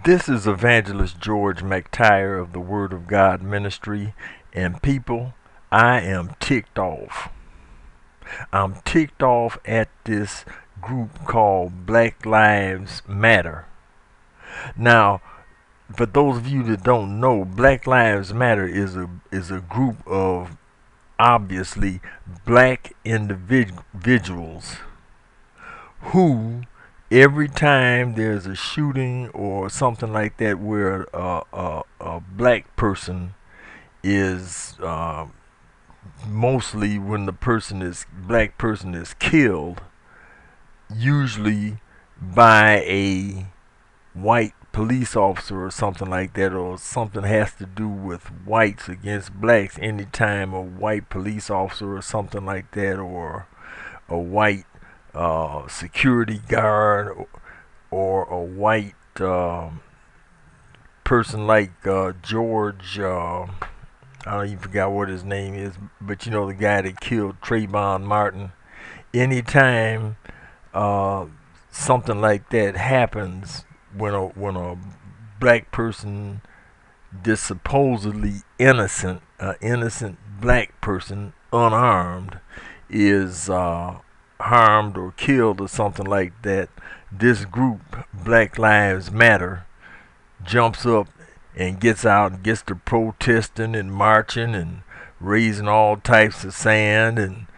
This is Evangelist George McTire of the Word of God Ministry, and people, I am ticked off. I'm ticked off at this group called Black Lives Matter. Now, for those of you that don't know, Black Lives Matter is a group of obviously black individuals who every time there's a shooting or something like that where a black person is mostly when the black person is killed, usually by a white police officer or something like that, or something has to do with whites against blacks. Anytime a white police officer or something like that, or a white security guard, or a white person like George, I don't even forgot what his name is, but you know, the guy that killed Trayvon Martin. Anytime something like that happens, when a black person, this supposedly innocent black person, unarmed, is harmed or killed or something like that, this group, Black Lives Matter, jumps up and gets out and gets to protesting and marching and raising all types of sand and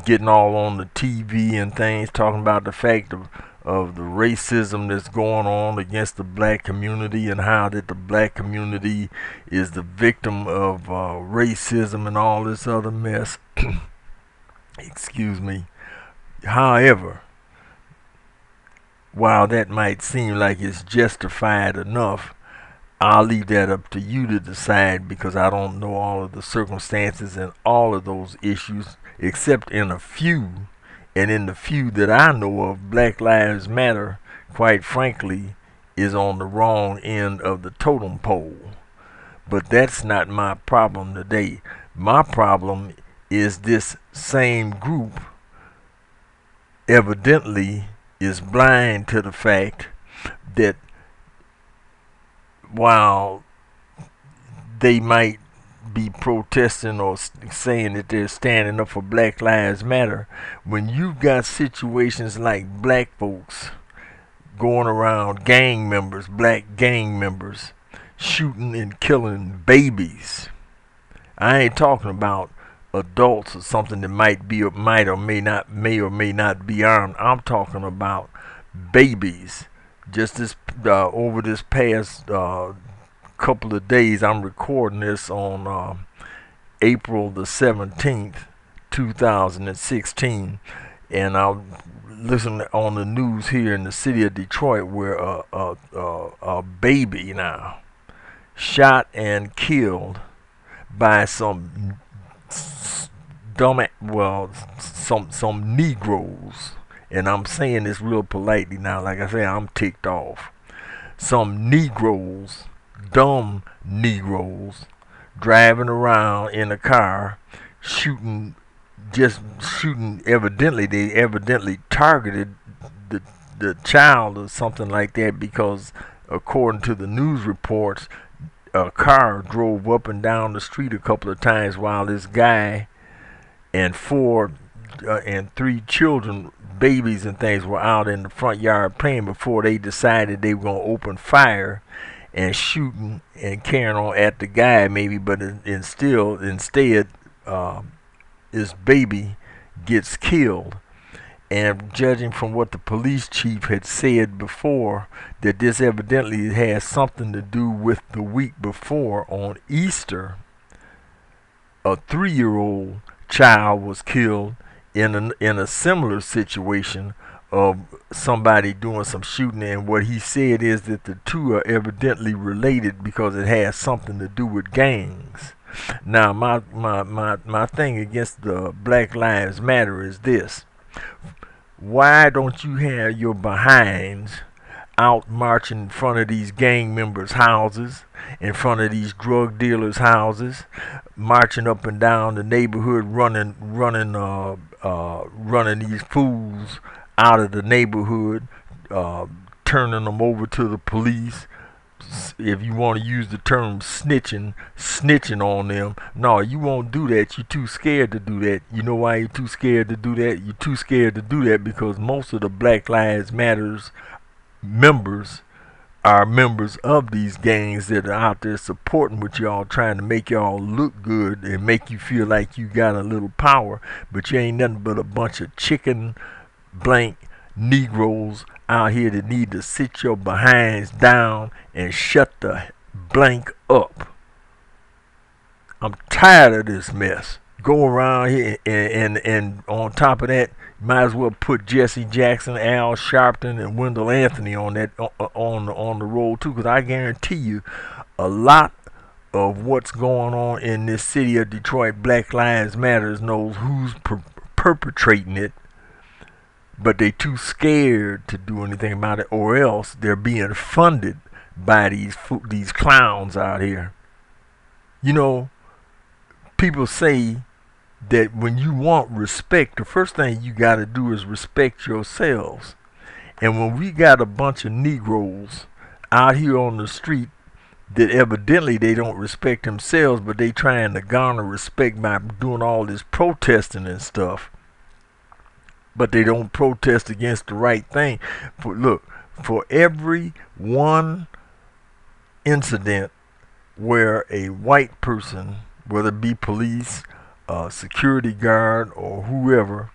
getting all on the TV and things, talking about the fact of the racism that's going on against the black community, and how that the black community is the victim of racism and all this other mess. Excuse me. However, while that might seem like it's justified enough, I'll leave that up to you to decide, because I don't know all of the circumstances and all of those issues, except in a few. And in the few that I know of, Black Lives Matter, quite frankly, is on the wrong end of the totem pole. But that's not my problem today. My problem is this same group evidently is blind to the fact that while they might be protesting or saying that they're standing up for Black Lives Matter, when you've got situations like black folks going around, black gang members, shooting and killing babies. I ain't talking about adults or something that might or may not be armed. I'm talking about babies. Just over this past couple of days, I'm recording this on April the 17th, 2016, and I listened on the news here in the city of Detroit, where a baby now shot and killed by some some Negroes. And I'm saying this real politely now. Like I say, I'm ticked off. Some Negroes, dumb Negroes, driving around in a car, shooting. Evidently, they evidently targeted the child or something like that, because according to the news reports, a car drove up and down the street a couple of times while this guy and three children, babies and things, were out in the front yard playing before they decided they were going to open fire and shooting and carrying on at the guy maybe. But instead this baby gets killed. And judging from what the police chief had said before, that this evidently has something to do with the week before, on Easter, a 3-year-old child was killed in a similar situation of somebody doing some shooting. And what he said is that the two are evidently related because it has something to do with gangs. Now, my thing against the Black Lives Matter is this: why don't you have your behinds out marching in front of these gang members' houses, in front of these drug dealers' houses, marching up and down the neighborhood, running these fools out of the neighborhood, turning them over to the police. If you want to use the term snitching on them. No, you won't do that. You're too scared to do that. You know why you're too scared to do that? You're too scared to do that because most of the Black Lives Matters members are members of these gangs that are out there supporting what y'all, trying to make y'all look good and make you feel like you got a little power, but you ain't nothing but a bunch of chicken blank Negroes out here that need to sit your behinds down and shut the blank up. I'm tired of this mess. Go around here and on top of that, might as well put Jesse Jackson, Al Sharpton, and Wendell Anthony on that on the roll too, because I guarantee you, a lot of what's going on in this city of Detroit, Black Lives Matters, knows who's perpetrating it, but they too scared to do anything about it, or else they're being funded by these clowns out here. You know, people say that when you want respect, the first thing you got to do is respect yourselves. And when we got a bunch of Negroes out here on the street that evidently they don't respect themselves, but they trying to garner respect by doing all this protesting and stuff, but they don't protest against the right thing. For every one incident where a white person, whether it be police, security guard, or whoever,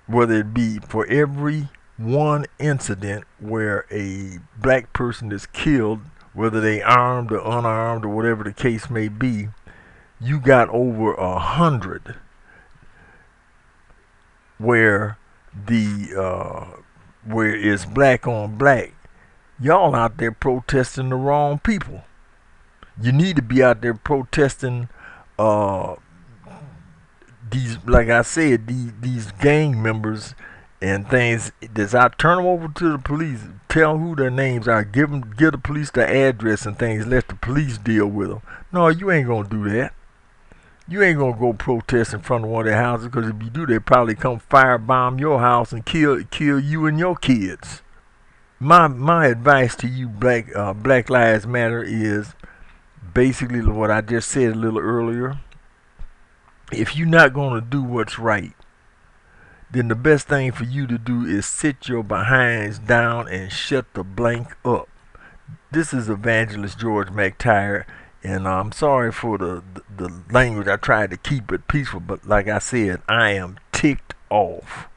whether it be for every one incident where a black person is killed, whether they armed or unarmed or whatever the case may be, you got over 100 where where it's black on black. Y'all out there protesting the wrong people. You need to be out there protesting these, like I said, these gang members and things. Does I turn them over to the police, tell who their names are, give the police the address and things, let the police deal with them. No, you ain't gonna do that. You ain't gonna go protest in front of one of their houses, because if you do, they probably come firebomb your house and kill you and your kids. My advice to you, Black Lives Matter, is basically what I just said a little earlier. If you're not going to do what's right, then the best thing for you to do is sit your behinds down and shut the blank up. This is Evangelist George McTire, and I'm sorry for the language. I tried to keep it peaceful, but like I said, I am ticked off.